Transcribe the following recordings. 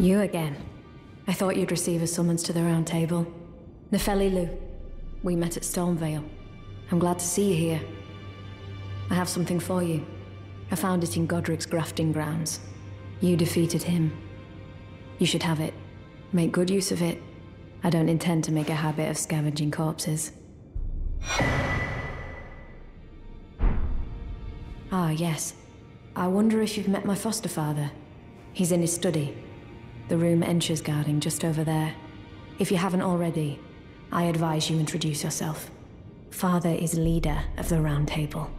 You again. I thought you'd receive a summons to the Round Table. Nefeli Lu. We met at Stormvale. I'm glad to see you here. I have something for you. I found it in Godric's grafting grounds. You defeated him. You should have it. Make good use of it. I don't intend to make a habit of scavenging corpses. Ah, yes. I wonder if you've met my foster father. He's in his study. The room Ensha's guarding just over there. If you haven't already, I advise you introduce yourself. Father is leader of the Round Table.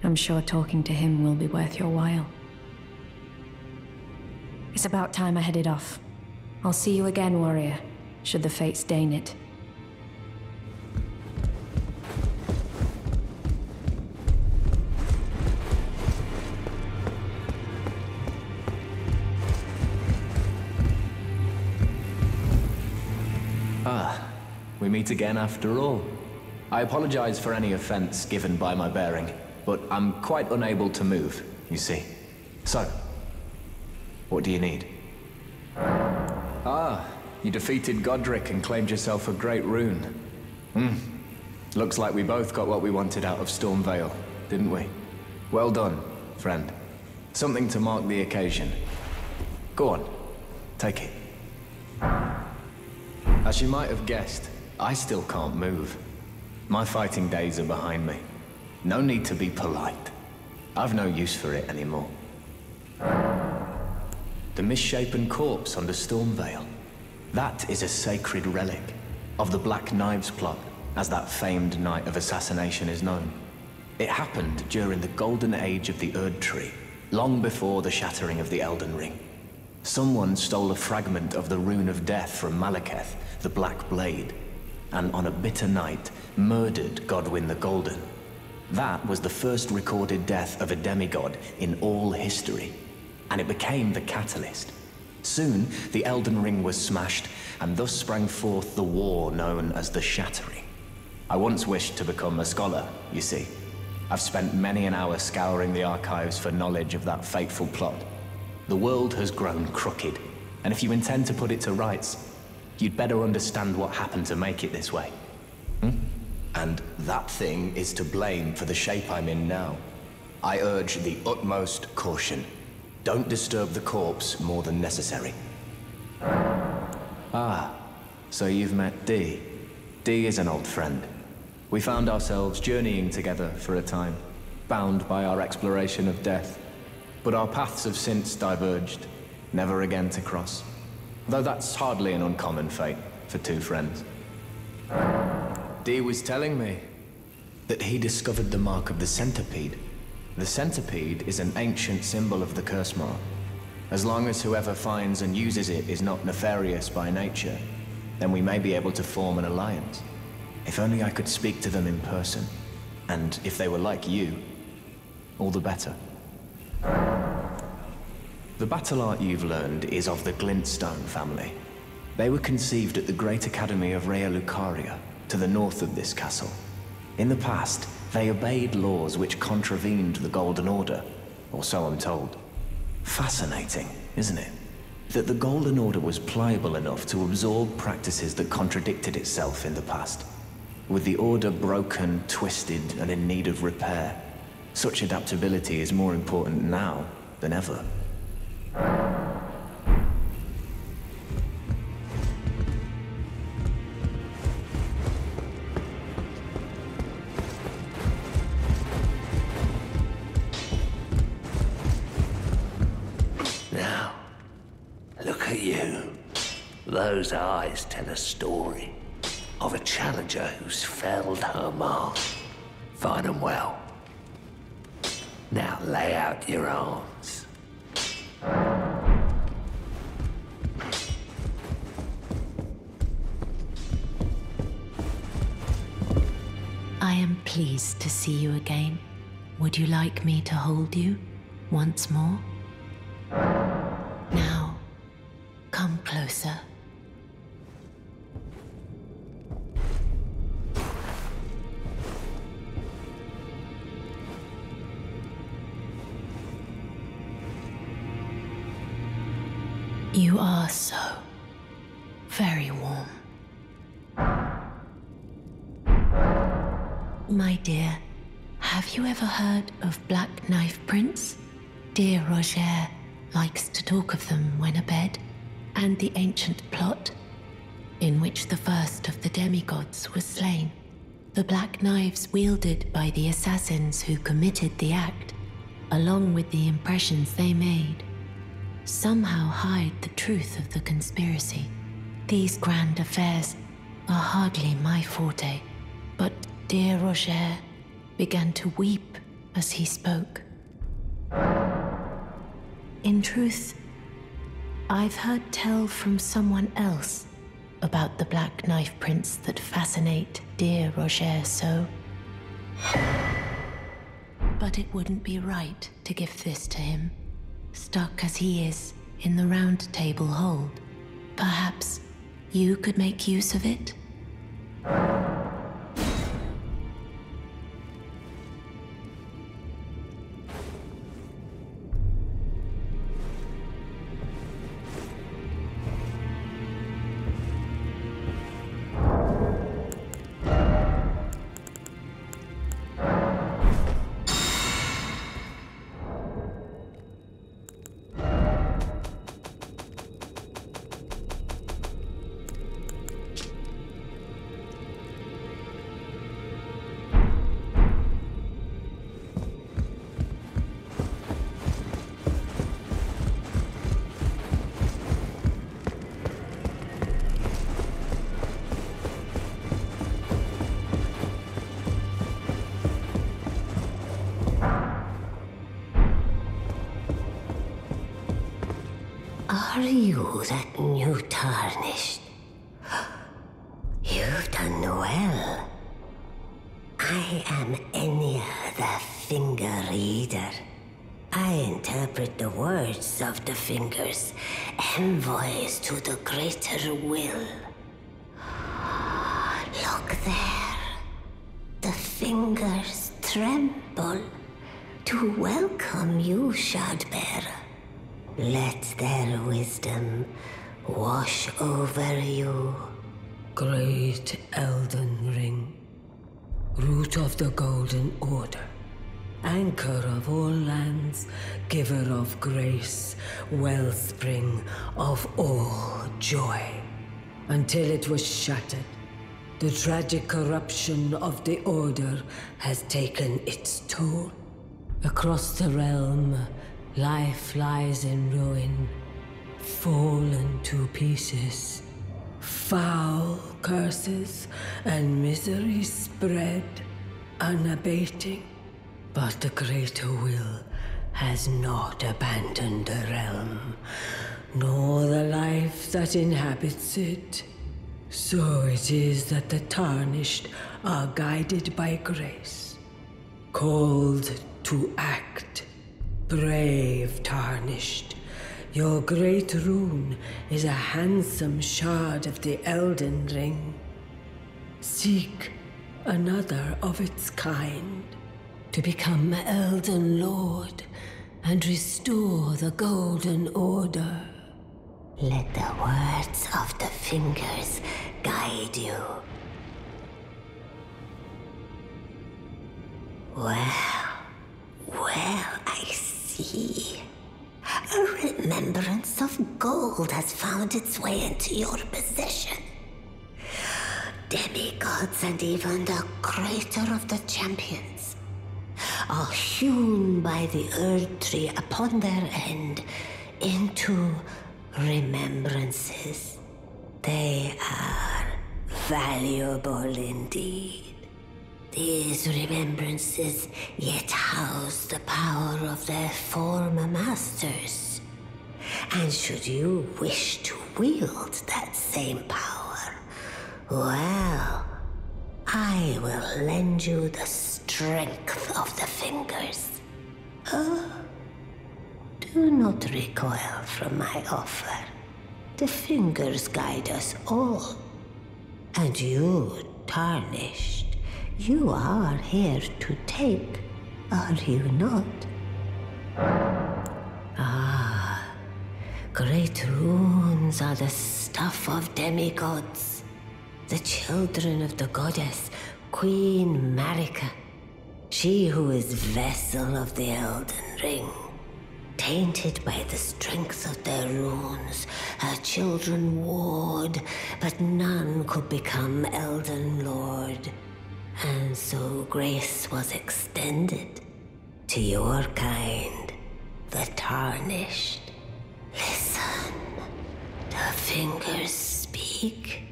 I'm sure talking to him will be worth your while. It's about time I headed off. I'll see you again, warrior, should the fates deign it. Ah, we meet again after all. I apologize for any offense given by my bearing, but I'm quite unable to move, you see. So, what do you need? Ah, you defeated Godric and claimed yourself a great rune. Looks like we both got what we wanted out of Stormvale, didn't we? Well done, friend. Something to mark the occasion. Go on, take it. As you might have guessed, I still can't move. My fighting days are behind me. No need to be polite. I've no use for it anymore. The misshapen corpse under Stormvale. That is a sacred relic of the Black Knives plot, as that famed night of assassination is known. It happened during the golden age of the Erd Tree, long before the shattering of the Elden Ring. Someone stole a fragment of the Rune of Death from Malekith, the Black Blade, and on a bitter night, murdered Godwyn the Golden. That was the first recorded death of a demigod in all history, and it became the catalyst. Soon, the Elden Ring was smashed, and thus sprang forth the war known as the Shattering. I once wished to become a scholar, you see. I've spent many an hour scouring the archives for knowledge of that fateful plot. The world has grown crooked, and if you intend to put it to rights, you'd better understand what happened to make it this way. And that thing is to blame for the shape I'm in now. I urge the utmost caution. Don't disturb the corpse more than necessary. Ah, so you've met Dee. Dee is an old friend. We found ourselves journeying together for a time, bound by our exploration of death. But our paths have since diverged, never again to cross. Though that's hardly an uncommon fate for two friends. Dee was telling me that he discovered the mark of the centipede. The centipede is an ancient symbol of the curse mark. As long as whoever finds and uses it is not nefarious by nature, then we may be able to form an alliance. If only I could speak to them in person. And if they were like you, all the better. The battle art you've learned is of the Glintstone family. They were conceived at the Great Academy of Rea Lucaria, to the north of this castle. In the past, they obeyed laws which contravened the Golden Order, or so I'm told. Fascinating, isn't it? That the Golden Order was pliable enough to absorb practices that contradicted itself in the past. With the Order broken, twisted, and in need of repair, such adaptability is more important now than ever. Now, look at you. Those eyes tell a story of a challenger who's felled her mark. Fine and well. Now lay out your arms. I am pleased to see you again. Would you like me to hold you once more? Now, come closer. You You are so very warm. My dear, have you ever heard of Black Knife Prince? Dear Roger likes to talk of them when abed, and the ancient plot in which the first of the demigods was slain. The black knives wielded by the assassins who committed the act, along with the impressions they made, somehow hide the truth of the conspiracy. These grand affairs are hardly my forte, but dear Roger began to weep as he spoke. In truth, I've heard tell from someone else about the Black Knife Prince that fascinate dear Roger so. But it wouldn't be right to give this to him, stuck as he is in the Round Table hold. Perhaps you could make use of it? Are you that new tarnished? You've done well. I am Enya the Finger Reader. I interpret the words of the fingers, envoys to the greater will. Look there. The fingers tremble to welcome you, Shardbearer. Let their wisdom wash over you. Great Elden Ring, root of the Golden Order, anchor of all lands, giver of grace, wellspring of all joy. Until it was shattered, the tragic corruption of the Order has taken its toll. Across the realm, life lies in ruin, fallen to pieces. Foul curses and misery spread, unabating. But the greater will has not abandoned the realm, nor the life that inhabits it. So it is that the Tarnished are guided by grace, called to act. Brave Tarnished, your great rune is a handsome shard of the Elden Ring. Seek another of its kind to become Elden Lord and restore the Golden Order. Let the words of the fingers guide you. Well, I see. A remembrance of gold has found its way into your possession. Demigods and even the greater of the champions are hewn by the Earth Tree upon their end into remembrances. They are valuable indeed. These remembrances yet house the power of their former masters. And should you wish to wield that same power, well, I will lend you the strength of the fingers. Do not recoil from my offer. The fingers guide us all. And you, Tarnished, you are here to take, are you not? Great runes are the stuff of demigods, the children of the goddess, Queen Marika, she who is vessel of the Elden Ring. Tainted by the strength of their runes, her children warred, but none could become Elden Lord. And so grace was extended to your kind, the Tarnished. Listen, the fingers speak.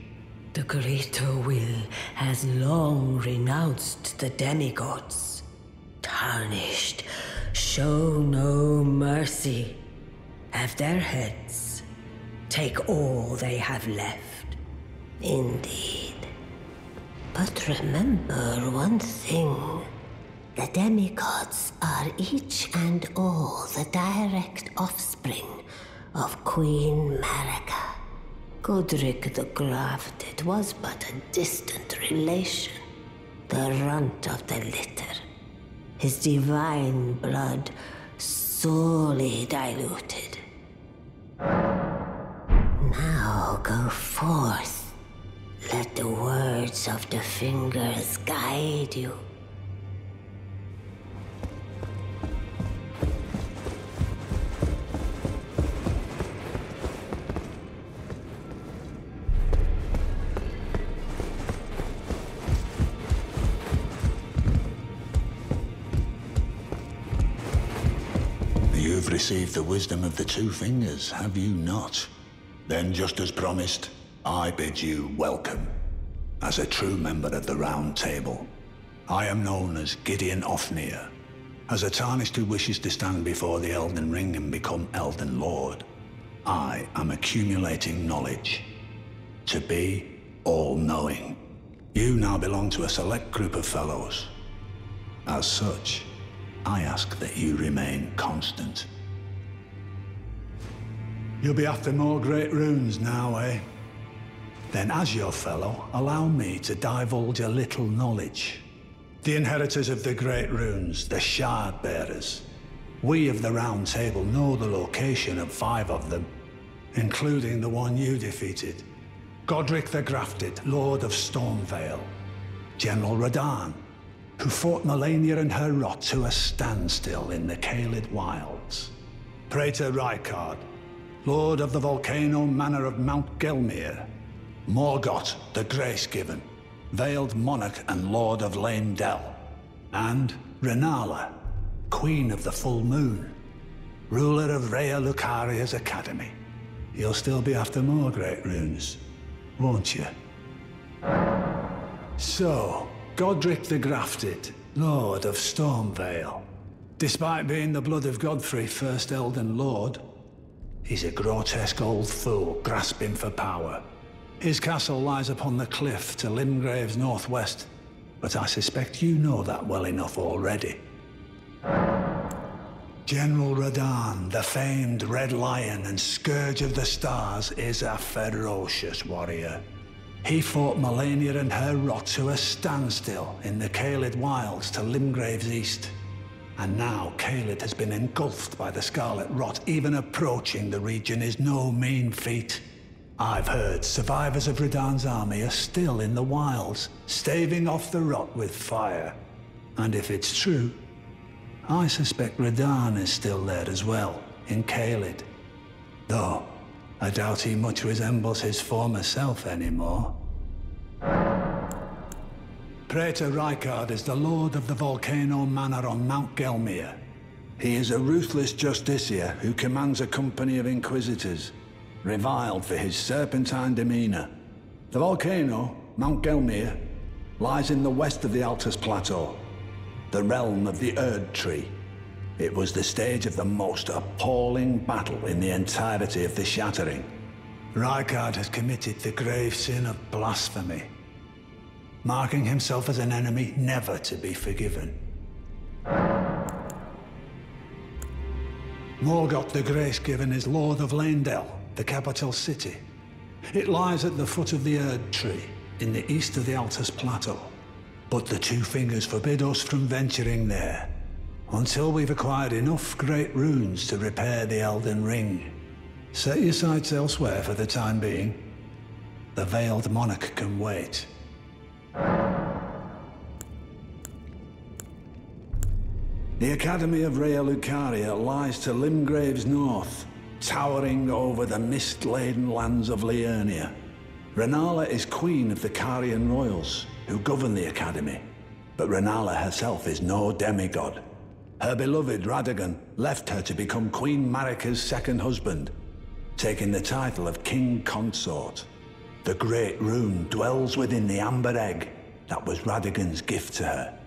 The greater will has long renounced the demigods. Tarnished, show no mercy. Have their heads. Take all they have left. Indeed. But remember one thing. The demigods are each and all the direct offspring of Queen Marika. Godric the Grafted was but a distant relation, the runt of the litter. His divine blood sorely diluted. Now go forth. Let the words of the fingers guide you. You've received the wisdom of the two fingers, have you not? Then, just as promised, I bid you welcome. As a true member of the Round Table, I am known as Gideon Ofnir. As a Tarnished who wishes to stand before the Elden Ring and become Elden Lord, I am accumulating knowledge. To be all-knowing. You now belong to a select group of fellows. As such, I ask that you remain constant. You'll be after more great runes now, eh? Then as your fellow, allow me to divulge a little knowledge. The inheritors of the great runes, the Shard Bearers. We of the Round Table know the location of 5 of them, including the one you defeated. Godric the Grafted, Lord of Stormvale. General Radahn, who fought Melania and her rot to a standstill in the Caelid Wilds. Praetor Rykard, Lord of the Volcano Manor of Mount Gelmir. Morgott the Grace-Given, Veiled Monarch and Lord of Leyndell. And Renala, Queen of the Full Moon, ruler of Rhea Lucaria's Academy. You'll still be after more great runes, won't you? So, Godric the Grafted, Lord of Stormvale. Despite being the blood of Godfrey, first Elden Lord, he's a grotesque old fool grasping for power. His castle lies upon the cliff to Limgrave's northwest, but I suspect you know that well enough already. General Radahn, the famed Red Lion and Scourge of the Stars, is a ferocious warrior. He fought Melania and her rot to a standstill in the Caelid Wilds to Limgrave's east. And now Caelid has been engulfed by the Scarlet Rot. Even approaching the region is no mean feat. I've heard survivors of Radahn's army are still in the wilds, staving off the rot with fire. And if it's true, I suspect Radahn is still there as well, in Caelid. Though, I doubt he much resembles his former self anymore. Praetor Rykard is the Lord of the Volcano Manor on Mount Gelmir. He is a ruthless justiciar who commands a company of inquisitors, reviled for his serpentine demeanor. The volcano, Mount Gelmir, lies in the west of the Altus Plateau, the realm of the Erd Tree. It was the stage of the most appalling battle in the entirety of the Shattering. Rykard has committed the grave sin of blasphemy, marking himself as an enemy never to be forgiven. Morgott the Grace-Given is Lord of Leyndell, the capital city. It lies at the foot of the Erd Tree, in the east of the Altus Plateau. But the two fingers forbid us from venturing there, until we've acquired enough great runes to repair the Elden Ring. Set your sights elsewhere for the time being. The Veiled Monarch can wait. The Academy of Rhea Lucaria lies to Limgrave's north, towering over the mist-laden lands of Liurnia. Renala is queen of the Carian royals, who govern the Academy. But Renala herself is no demigod. Her beloved Radagon left her to become Queen Marika's second husband, taking the title of King Consort. The Great Rune dwells within the amber egg that was Radagon's gift to her.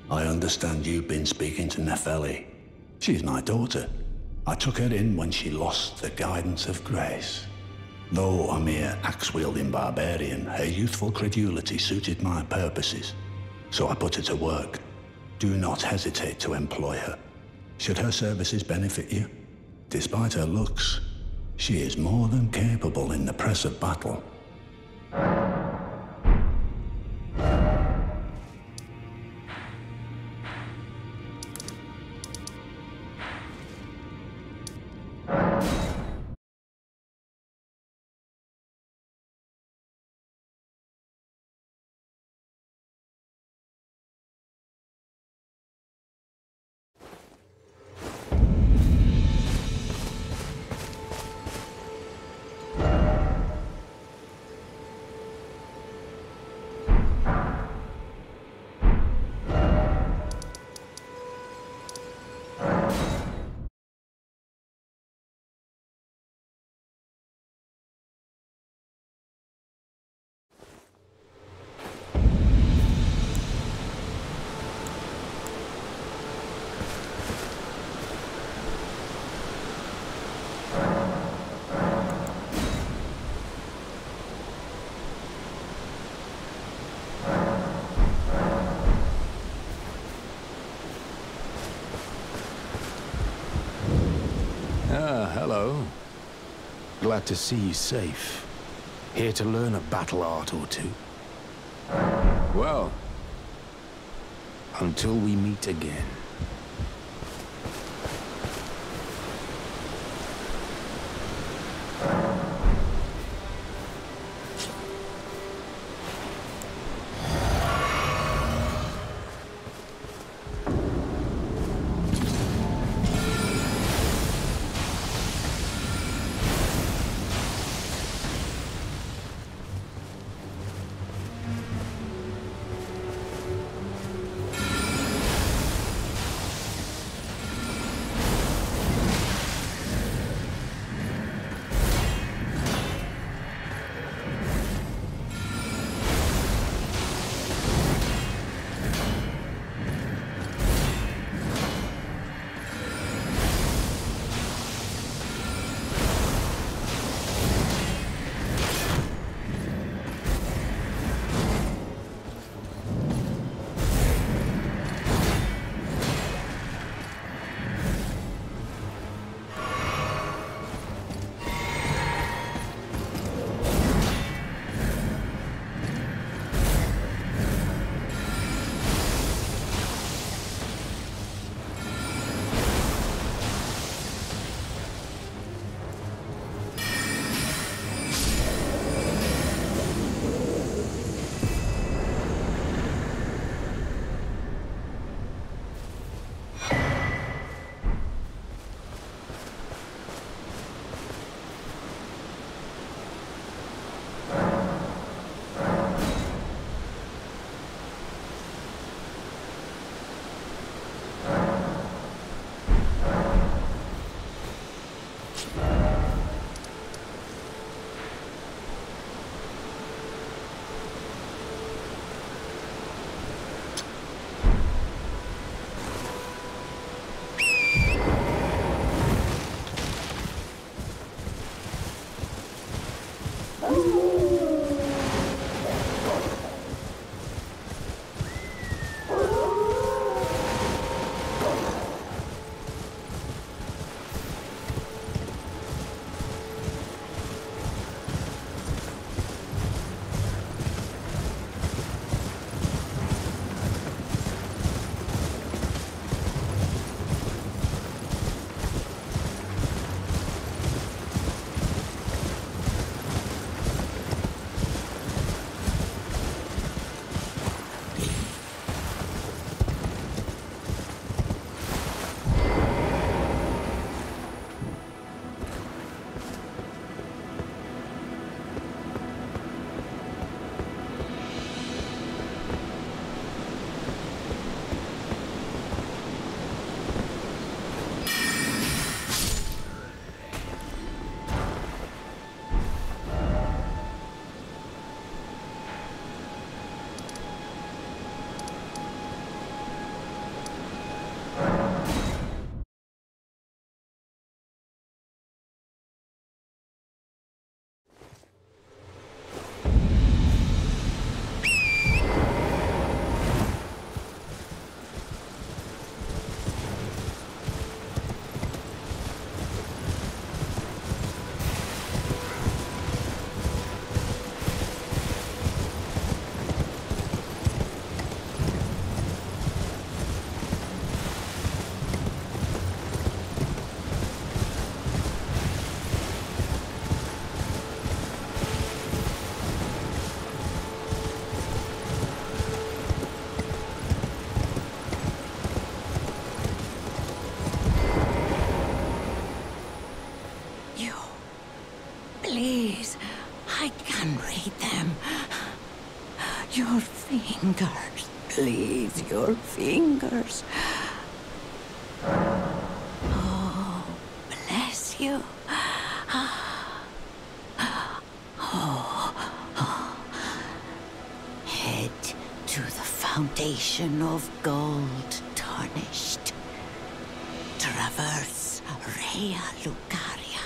I understand you've been speaking to Nepheli. She's my daughter. I took her in when she lost the guidance of grace. Though a mere axe-wielding barbarian, her youthful credulity suited my purposes. So I put her to work. Do not hesitate to employ her. Should her services benefit you? Despite her looks, she is more than capable in the press of battle. Hello. Glad to see you safe. Here to learn a battle art or two. Well, until we meet again. Please, I can read them. Your fingers, please, your fingers. Oh, bless you. Head to the fountain of gold tarnished. Traverse Rhea Lucaria,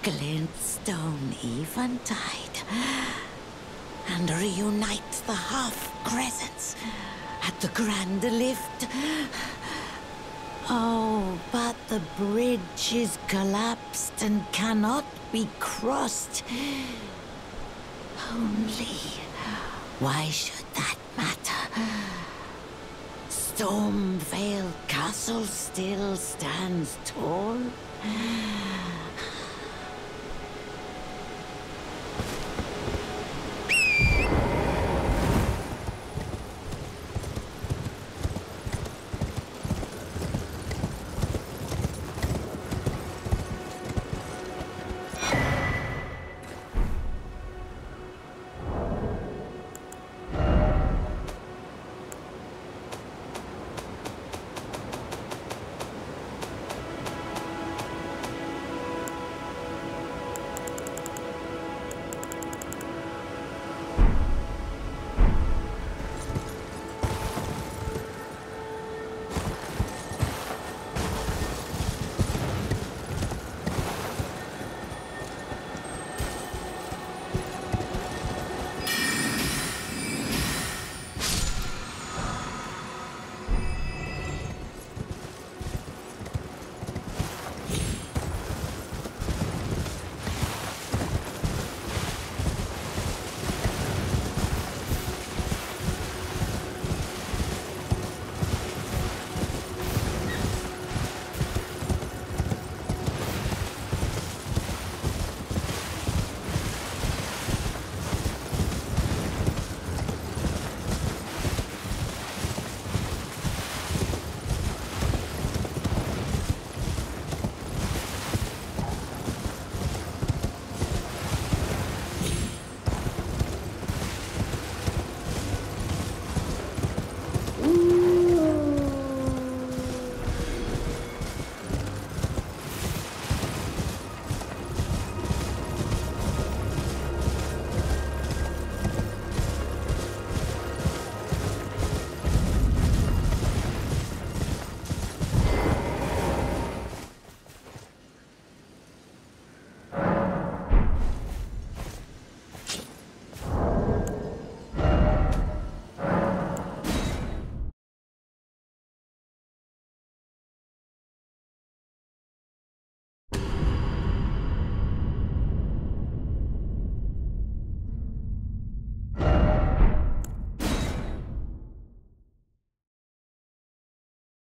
glintstone eventide, and reunite the half-crescents at the grand lift. Oh, but the bridge is collapsed and cannot be crossed. Only, why should that matter? Stormvale Castle still stands tall.